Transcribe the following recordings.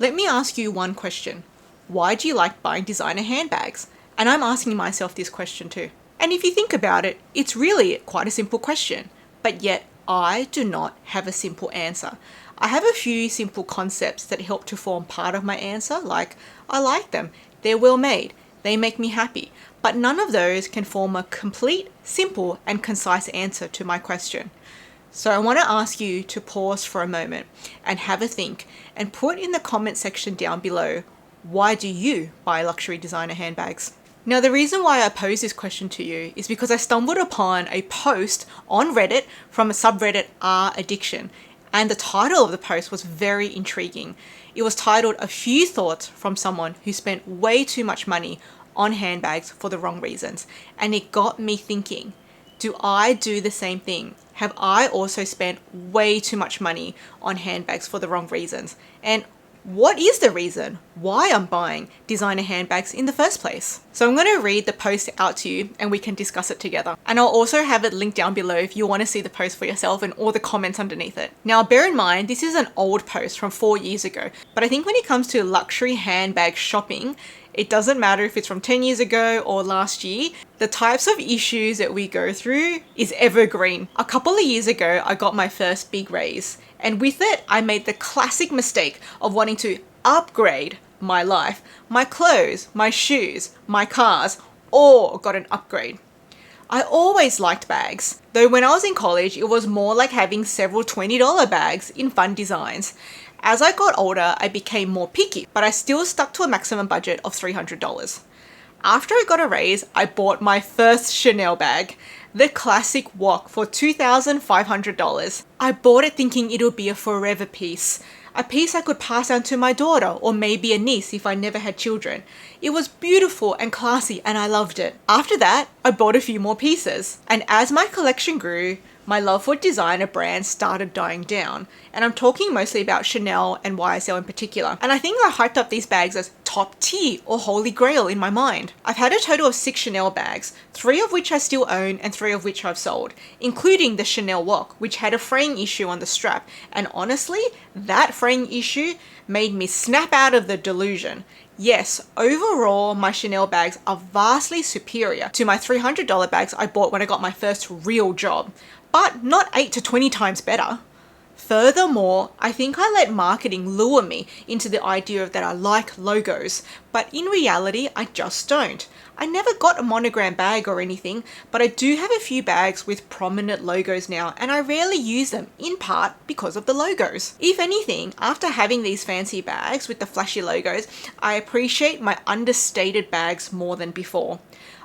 Let me ask you one question. Why do you like buying designer handbags? And I'm asking myself this question too. And if you think about it, it's really quite a simple question, but yet I do not have a simple answer. I have a few simple concepts that help to form part of my answer, like I like them, they're well made, they make me happy, but none of those can form a complete, simple, and concise answer to my question. So I want to ask you to pause for a moment and have a think and put in the comment section down below, why do you buy luxury designer handbags? Now, the reason why I pose this question to you is because I stumbled upon a post on Reddit from a subreddit r/addiction, and the title of the post was very intriguing. It was titled "A Few Thoughts from Someone Who Spent Way Too Much Money on Handbags for the Wrong Reasons," and it got me thinking, do I do the same thing? Have I also spent way too much money on handbags for the wrong reasons? And what is the reason why I'm buying designer handbags in the first place? So I'm going to read the post out to you and we can discuss it together. And I'll also have it linked down below if you want to see the post for yourself and all the comments underneath it. Now, bear in mind, this is an old post from 4 years ago, but I think when it comes to luxury handbag shopping, it doesn't matter if it's from 10 years ago or last year, the types of issues that we go through is evergreen. A couple of years ago, I got my first big raise, and with it, I made the classic mistake of wanting to upgrade my life. My clothes, my shoes, my cars, all got an upgrade. I always liked bags, though when I was in college, it was more like having several $20 bags in fun designs. As I got older, I became more picky, but I still stuck to a maximum budget of $300. After I got a raise, I bought my first Chanel bag, the classic Walk, for $2,500. I bought it thinking it would be a forever piece. A piece I could pass down to my daughter or maybe a niece if I never had children. It was beautiful and classy and I loved it. After that, I bought a few more pieces. And as my collection grew, my love for designer brands started dying down. And I'm talking mostly about Chanel and YSL in particular. And I think I hyped up these bags as top tier or holy grail in my mind. I've had a total of 6 Chanel bags, 3 of which I still own and 3 of which I've sold, including the Chanel Walk, which had a fraying issue on the strap. And honestly, that fraying issue made me snap out of the delusion. Yes, overall, my Chanel bags are vastly superior to my $300 bags I bought when I got my first real job, but not 8 to 20 times better. Furthermore, I think I let marketing lure me into the idea that I like logos, but in reality, I just don't. I never got a monogram bag or anything, but I do have a few bags with prominent logos now, and I rarely use them, in part because of the logos. If anything, after having these fancy bags with the flashy logos, I appreciate my understated bags more than before.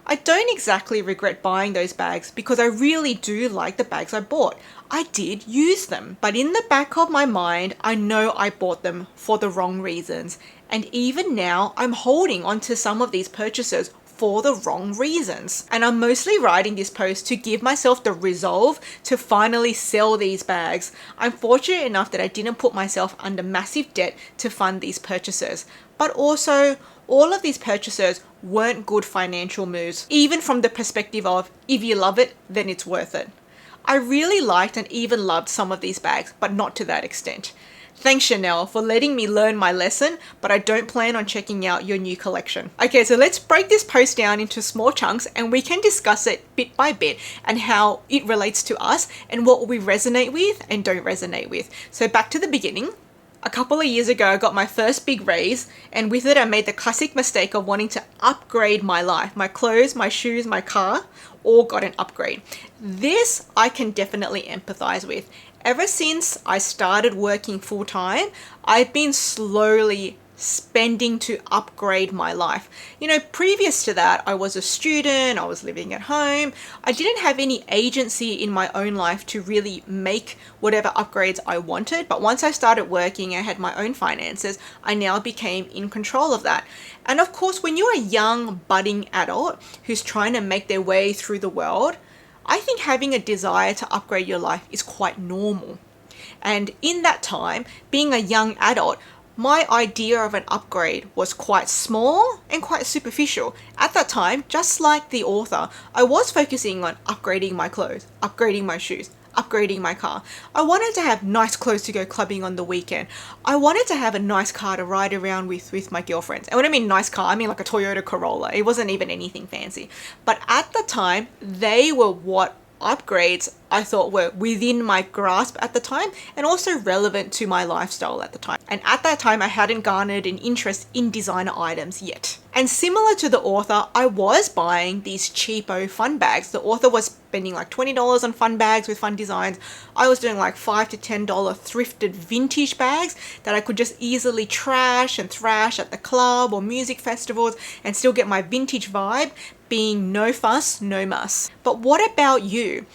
I don't exactly regret buying those bags because I really do like the bags I bought. I did use them, but in the back of my mind, I know I bought them for the wrong reasons. And even now, I'm holding on to some of these purchases for the wrong reasons. And I'm mostly writing this post to give myself the resolve to finally sell these bags. I'm fortunate enough that I didn't put myself under massive debt to fund these purchases. But also, all of these purchases weren't good financial moves, even from the perspective of, if you love it, then it's worth it. I really liked and even loved some of these bags, but not to that extent. Thanks, Chanel, for letting me learn my lesson, but I don't plan on checking out your new collection. Okay, so let's break this post down into small chunks and we can discuss it bit by bit and how it relates to us and what we resonate with and don't resonate with. So back to the beginning. A couple of years ago, I got my first big raise, and with it, I made the classic mistake of wanting to upgrade my life. My clothes, my shoes, my car, all got an upgrade. This I can definitely empathize with. Ever since I started working full time, I've been slowly spending to upgrade my life. You know, previous to that, I was a student, I was living at home. I didn't have any agency in my own life to really make whatever upgrades I wanted. But once I started working, I had my own finances, I now became in control of that. And of course, when you're a young, budding adult who's trying to make their way through the world, I think having a desire to upgrade your life is quite normal. And in that time, being a young adult, my idea of an upgrade was quite small and quite superficial. At that time, just like the author, I was focusing on upgrading my clothes, upgrading my shoes, upgrading my car. I wanted to have nice clothes to go clubbing on the weekend. I wanted to have a nice car to ride around with my girlfriends. And when I mean nice car, I mean like a Toyota Corolla. It wasn't even anything fancy. But at the time, they were what upgrades I thought were within my grasp at the time and also relevant to my lifestyle at the time. And at that time, I hadn't garnered an interest in designer items yet. And similar to the author, I was buying these cheapo fun bags. The author was spending like $20 on fun bags with fun designs. I was doing like $5 to $10 thrifted vintage bags that I could just easily trash and thrash at the club or music festivals and still get my vintage vibe, being no fuss, no muss. But what about you?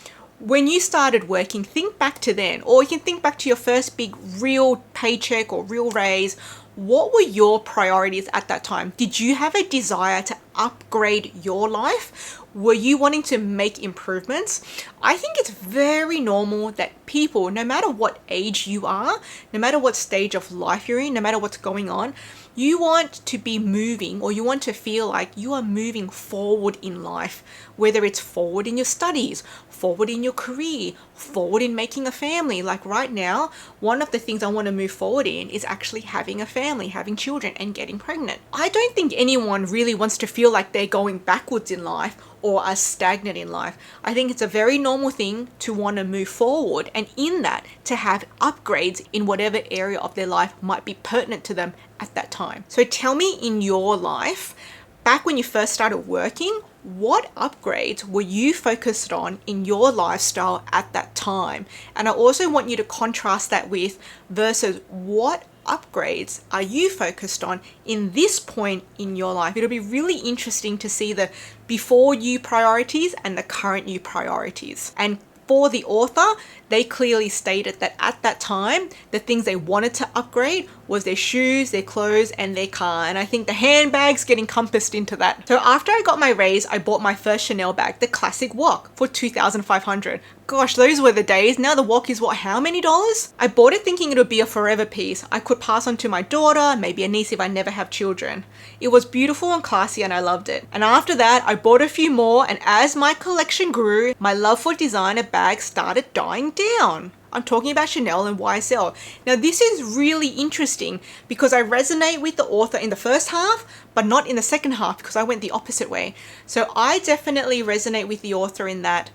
When you started working, think back to then, or you can think back to your first big real paycheck or real raise. What were your priorities at that time? Did you have a desire to upgrade your life? Were you wanting to make improvements? I think it's very normal that people, no matter what age you are, no matter what stage of life you're in, no matter what's going on, you want to be moving, or you want to feel like you are moving forward in life, whether it's forward in your studies, forward in your career, forward in making a family. Like right now, one of the things I want to move forward in is actually having a family, having children, and getting pregnant. I don't think anyone really wants to feel like they're going backwards in life or are stagnant in life. I think it's a very normal thing to want to move forward, and in that, to have upgrades in whatever area of their life might be pertinent to them at that time. So tell me, in your life, back when you first started working, what upgrades were you focused on in your lifestyle at that time? And I also want you to contrast that with versus what upgrades are you focused on in this point in your life. It'll be really interesting to see the before you priorities and the current you priorities. And for the author, they clearly stated that at that time, the things they wanted to upgrade was their shoes, their clothes, and their car. And I think the handbags get encompassed into that. So after I got my raise, I bought my first Chanel bag, the classic Walk, for $2,500. Gosh, those were the days. Now the Walk is what, how many dollars? I bought it thinking it would be a forever piece. I could pass on to my daughter, maybe a niece if I never have children. It was beautiful and classy and I loved it. And after that, I bought a few more, and as my collection grew, my love for designer bags started dying down. I'm talking about Chanel and YSL. Now this is really interesting because I resonate with the author in the first half, but not in the second half because I went the opposite way. So I definitely resonate with the author in that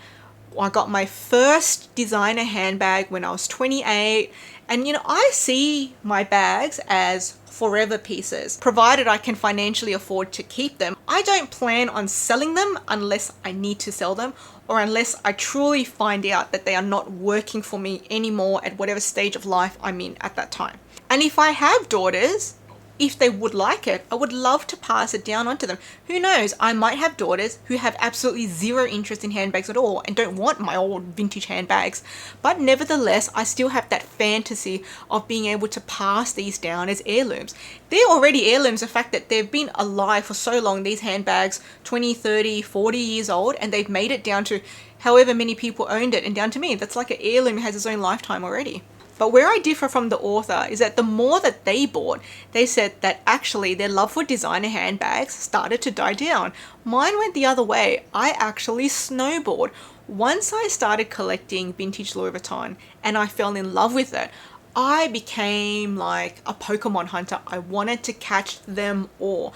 I got my first designer handbag when I was 28. And I see my bags as forever pieces, provided I can financially afford to keep them. I don't plan on selling them unless I need to sell them, or unless I truly find out that they are not working for me anymore at whatever stage of life I'm in at that time. And if I have daughters, if they would like it, I would love to pass it down onto them. Who knows, I might have daughters who have absolutely zero interest in handbags at all and don't want my old vintage handbags. But nevertheless, I still have that fantasy of being able to pass these down as heirlooms. They're already heirlooms, the fact that they've been alive for so long, these handbags, 20, 30, 40 years old, and they've made it down to however many people owned it and down to me. That's like an heirloom, has its own lifetime already. But where I differ from the author is that the more that they bought, they said that actually their love for designer handbags started to die down. Mine went the other way. I actually snowballed. Once I started collecting vintage Louis Vuitton and I fell in love with it, I became like a Pokemon hunter. I wanted to catch them all.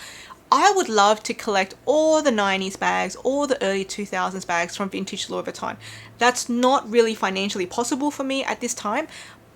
I would love to collect all the 90s bags, all the early 2000s bags from vintage Louis Vuitton. That's not really financially possible for me at this time,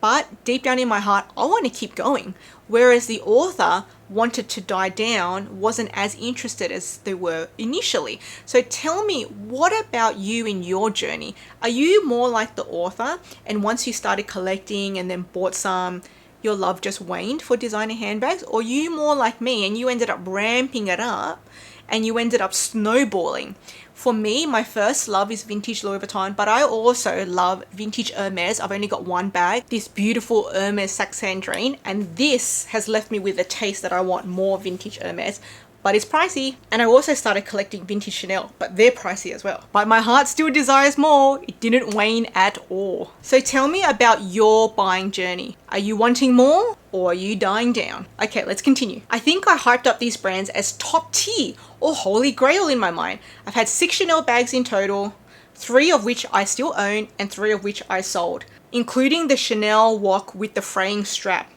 but deep down in my heart, I want to keep going. Whereas the author wanted to die down, wasn't as interested as they were initially. So tell me, what about you in your journey? Are you more like the author, and once you started collecting and then bought some, your love just waned for designer handbags? Or are you more like me and you ended up ramping it up and you ended up snowballing? For me, my first love is vintage Louis Vuitton, but I also love vintage Hermes. I've only got one bag, this beautiful Hermes Saxandrine, and this has left me with a taste that I want more vintage Hermes. But it's pricey. And I also started collecting vintage Chanel, but they're pricey as well. But my heart still desires more. It didn't wane at all. So tell me about your buying journey. Are you wanting more or are you dying down? Okay, let's continue. I think I hyped up these brands as top tier or holy grail in my mind. I've had 6 Chanel bags in total. 3 of which I still own and 3 of which I sold, including the Chanel Walk with the fraying strap.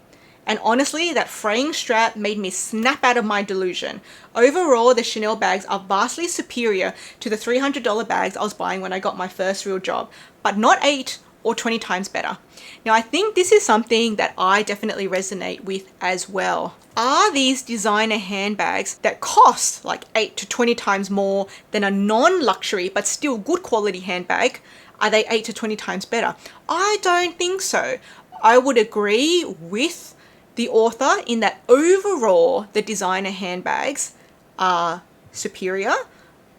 And honestly, that fraying strap made me snap out of my delusion. Overall, the Chanel bags are vastly superior to the $300 bags I was buying when I got my first real job, but not 8 or 20 times better. Now, I think this is something that I definitely resonate with as well. Are these designer handbags that cost like 8 to 20 times more than a non-luxury but still good quality handbag, are they 8 to 20 times better? I don't think so. I would agree with the author in that overall the designer handbags are superior,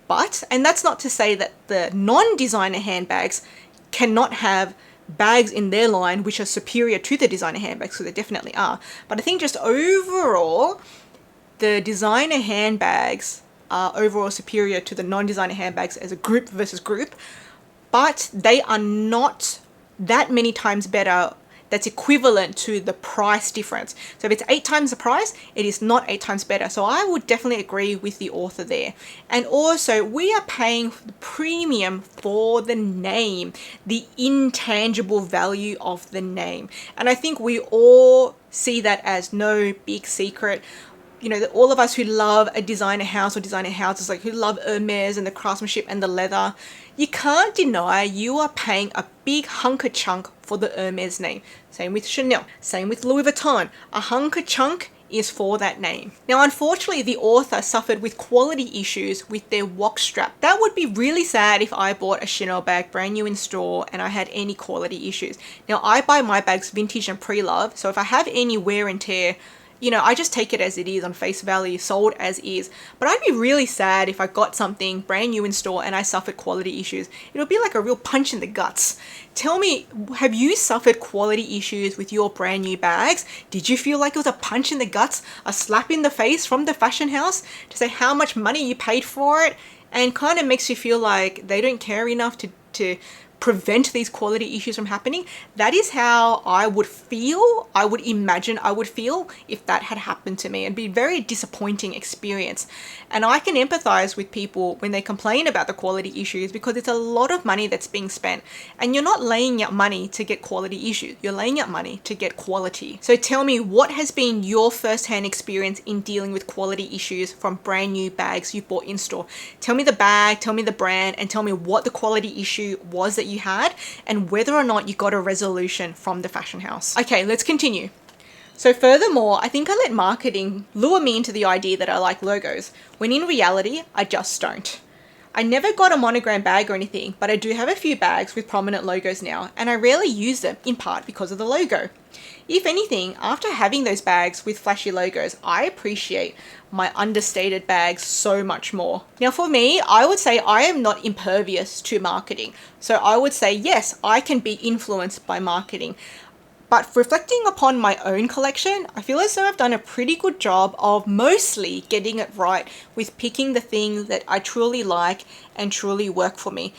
but, and that's not to say that the non-designer handbags cannot have bags in their line which are superior to the designer handbags, so they definitely are. But I think just overall, the designer handbags are overall superior to the non-designer handbags as a group versus group, but they are not that many times better that's equivalent to the price difference. So if it's 8 times the price, it is not 8 times better. So I would definitely agree with the author there. And also, we are paying the premium for the name, the intangible value of the name. And I think we all see that as no big secret. You know, all of us who love a designer house or designer houses, like who love Hermes and the craftsmanship and the leather, you can't deny you are paying a big hunker chunk for the Hermes name. Same with Chanel, same with Louis Vuitton. A hunker chunk is for that name. Now, unfortunately, the author suffered with quality issues with their walk strap. That would be really sad if I bought a Chanel bag brand new in store and I had any quality issues. Now, I buy my bags vintage and pre-love, so if I have any wear and tear, you know, I just take it as it is on face value, sold as is. But I'd be really sad if I got something brand new in store and I suffered quality issues. It would be like a real punch in the guts. Tell me, have you suffered quality issues with your brand new bags? Did you feel like it was a punch in the guts, a slap in the face from the fashion house to say how much money you paid for it? And kind of makes you feel like they don't care enough to prevent these quality issues from happening. That is how I would feel, I would imagine I would feel if that had happened to me. It'd be a very disappointing experience. And I can empathize with people when they complain about the quality issues, because it's a lot of money that's being spent and you're not laying out money to get quality issues. You're laying out money to get quality. So tell me, what has been your first-hand experience in dealing with quality issues from brand new bags you bought in store? Tell me the bag, tell me the brand, and tell me what the quality issue was that you had and whether or not you got a resolution from the fashion house. Okay, let's continue. So furthermore, I think I let marketing lure me into the idea that I like logos, when in reality, I just don't. I never got a monogram bag or anything, but I do have a few bags with prominent logos now, and I rarely use them, in part because of the logo. If anything, after having those bags with flashy logos, I appreciate my understated bags so much more. Now for me, I would say I am not impervious to marketing. So I would say, yes, I can be influenced by marketing. But reflecting upon my own collection, I feel as though I've done a pretty good job of mostly getting it right with picking the things that I truly like and truly work for me.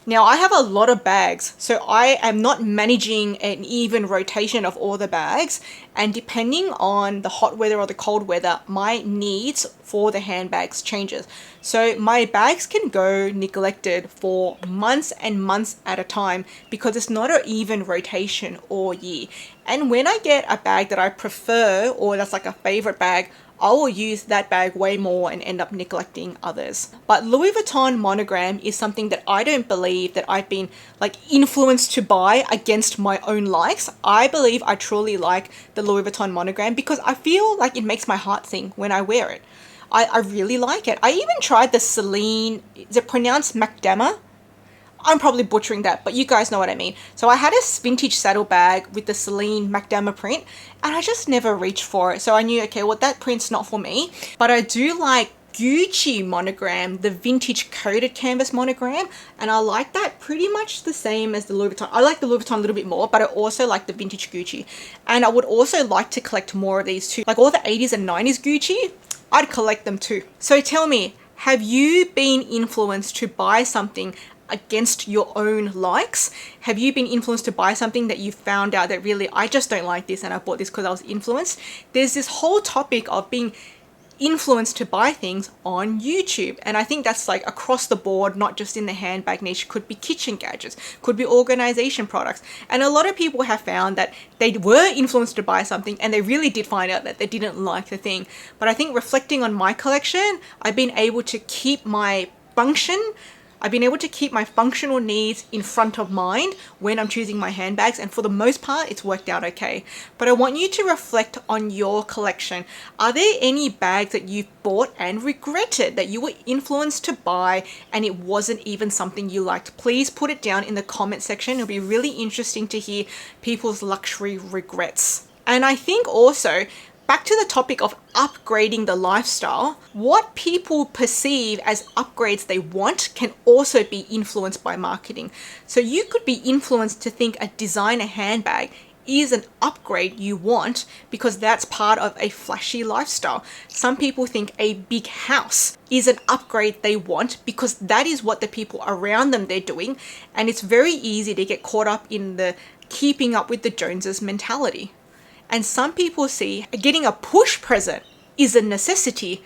Now, I have a lot of bags, so I am not managing an even rotation of all the bags, and depending on the hot weather or the cold weather, my needs for the handbags changes. So my bags can go neglected for months and months at a time because it's not an even rotation all year. And when I get a bag that I prefer, or that's like a favorite bag, I will use that bag way more and end up neglecting others. But Louis Vuitton monogram is something that I don't believe that I've been like influenced to buy against my own likes. I believe I truly like the Louis Vuitton monogram because I feel like it makes my heart sing when I wear it. I really like it. I even tried the Celine, is it pronounced Macdama? I'm probably butchering that, but you guys know what I mean. So I had a vintage saddle bag with the Celine Macdama print, and I just never reached for it. So I knew, okay, well, that print's not for me. But I do like Gucci monogram, the vintage coated canvas monogram, and I like that pretty much the same as the Louis Vuitton. I like the Louis Vuitton a little bit more, but I also like the vintage Gucci. And I would also like to collect more of these too. Like all the 80s and 90s Gucci, I'd collect them too. So tell me, have you been influenced to buy something against your own likes? Have you been influenced to buy something that you found out that really, I just don't like this and I bought this because I was influenced? There's this whole topic of being influenced to buy things on YouTube. And I think that's like across the board, not just in the handbag niche. Could be kitchen gadgets, could be organization products. And a lot of people have found that they were influenced to buy something and they really did find out that they didn't like the thing. But I think reflecting on my collection, I've been able to keep my functional needs in front of mind when I'm choosing my handbags, and for the most part it's worked out okay. But I want you to reflect on your collection. Are there any bags that you've bought and regretted, that you were influenced to buy and it wasn't even something you liked? Please put it down in the comment section. It'll be really interesting to hear people's luxury regrets. And I think also, back to the topic of upgrading the lifestyle, what people perceive as upgrades they want can also be influenced by marketing. So you could be influenced to think a designer handbag is an upgrade you want because that's part of a flashy lifestyle. Some people think a big house is an upgrade they want because that is what the people around them they're doing, and it's very easy to get caught up in the keeping up with the Joneses mentality. And some people see getting a push present is a necessity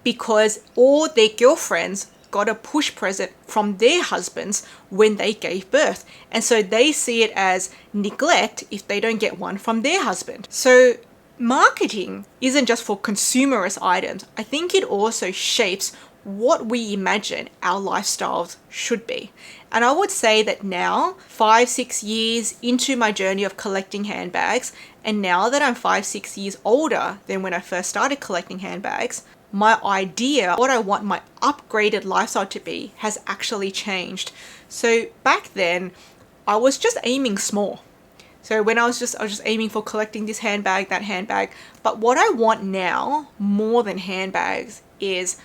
because all their girlfriends got a push present from their husbands when they gave birth. And so they see it as neglect if they don't get one from their husband. So marketing isn't just for consumerist items. I think it also shapes what we imagine our lifestyles should be. And I would say that now, 5-6 years into my journey of collecting handbags, and now that I'm 5-6 years older than when I first started collecting handbags, my idea, what I want my upgraded lifestyle to be, has actually changed. So back then, I was just aiming small. So when I was just aiming for collecting this handbag, that handbag. But what I want now, more than handbags, is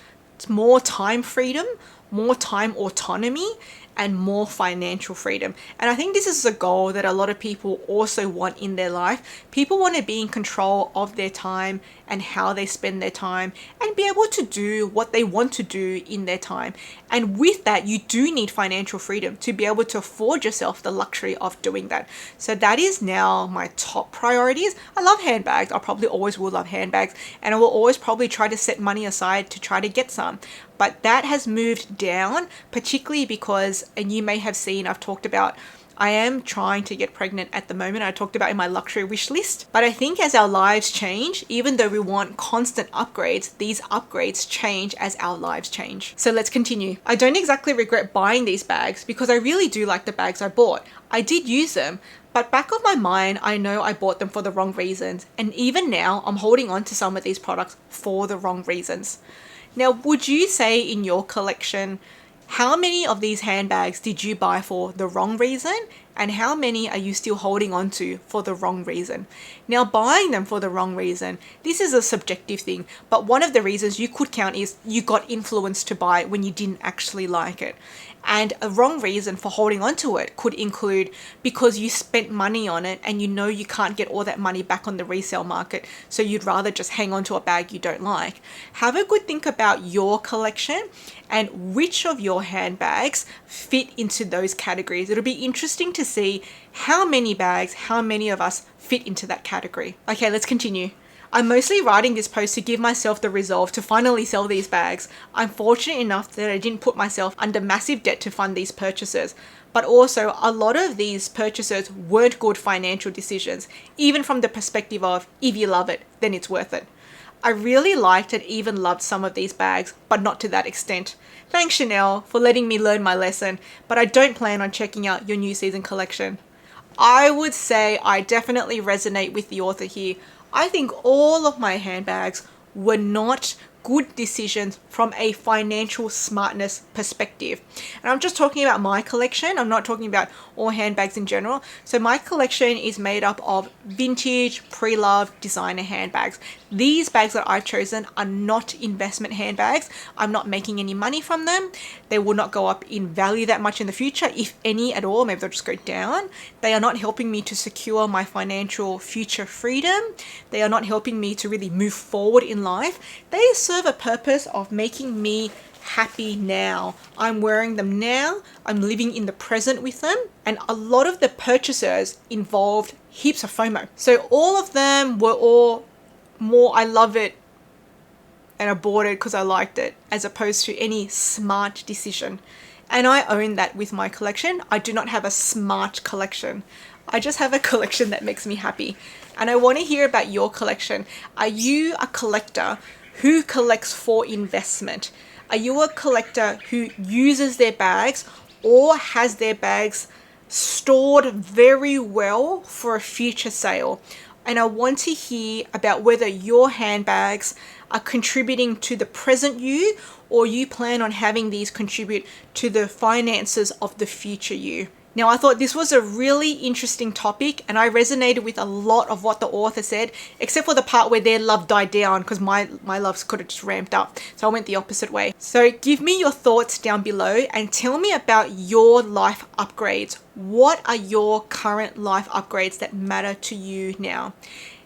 more time freedom, more time autonomy, and more financial freedom. And I think this is a goal that a lot of people also want in their life. People want to be in control of their time and how they spend their time and be able to do what they want to do in their time. And with that, you do need financial freedom to be able to afford yourself the luxury of doing that. So that is now my top priorities. I love handbags. I probably always will love handbags, and I will always probably try to set money aside to try to get some. But that has moved down, particularly because, and you may have seen, I've talked about, I am trying to get pregnant at the moment. I talked about in my luxury wish list. But I think as our lives change, even though we want constant upgrades, these upgrades change as our lives change. So let's continue. I don't exactly regret buying these bags because I really do like the bags I bought. I did use them, but back of my mind, I know I bought them for the wrong reasons. And even now, I'm holding on to some of these products for the wrong reasons. Now, would you say in your collection, how many of these handbags did you buy for the wrong reason? And how many are you still holding on to for the wrong reason? Now, buying them for the wrong reason, this is a subjective thing, but one of the reasons you could count is you got influenced to buy it when you didn't actually like it. And a wrong reason for holding on to it could include because you spent money on it and you know you can't get all that money back on the resale market, so you'd rather just hang on to a bag you don't like. Have a good think about your collection and which of your handbags fit into those categories. It'll be interesting to see how many bags, how many of us fit into that category. Okay, let's continue. I'm mostly writing this post to give myself the resolve to finally sell these bags. I'm fortunate enough that I didn't put myself under massive debt to fund these purchases, but also a lot of these purchases weren't good financial decisions, even from the perspective of if you love it, then it's worth it. I really liked and even loved some of these bags, but not to that extent. Thanks Chanel for letting me learn my lesson, but I don't plan on checking out your new season collection. I would say I definitely resonate with the author here. I think all of my handbags were not good decisions from a financial smartness perspective. And I'm just talking about my collection. I'm not talking about all handbags in general. So my collection is made up of vintage, pre-loved designer handbags. These bags that I've chosen are not investment handbags. I'm not making any money from them. They will not go up in value that much in the future, if any at all. Maybe they'll just go down. They are not helping me to secure my financial future freedom. They are not helping me to really move forward in life. They serve a purpose of making me happy now. I'm wearing them now. I'm living in the present with them. And a lot of the purchases involved heaps of FOMO. So all of them were all more I love it and I bought it because I liked it, as opposed to any smart decision. And I own that with my collection. I do not have a smart collection. I just have a collection that makes me happy. And I want to hear about your collection. Are you a collector who collects for investment? Are you a collector who uses their bags or has their bags stored very well for a future sale? And I want to hear about whether your handbags are contributing to the present you, or you plan on having these contribute to the finances of the future you. Now, I thought this was a really interesting topic, and I resonated with a lot of what the author said, except for the part where their love died down, because my loves could have just ramped up. So I went the opposite way. So give me your thoughts down below and tell me about your life upgrades. What are your current life upgrades that matter to you now?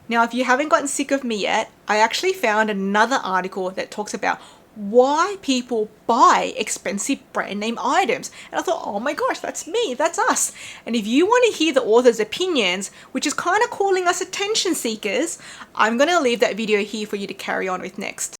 Now, if you haven't gotten sick of me yet, I actually found another article that talks about why people buy expensive brand name items. And I thought, oh my gosh, that's me, that's us. And if you want to hear the author's opinions, which is kind of calling us attention seekers, I'm going to leave that video here for you to carry on with next.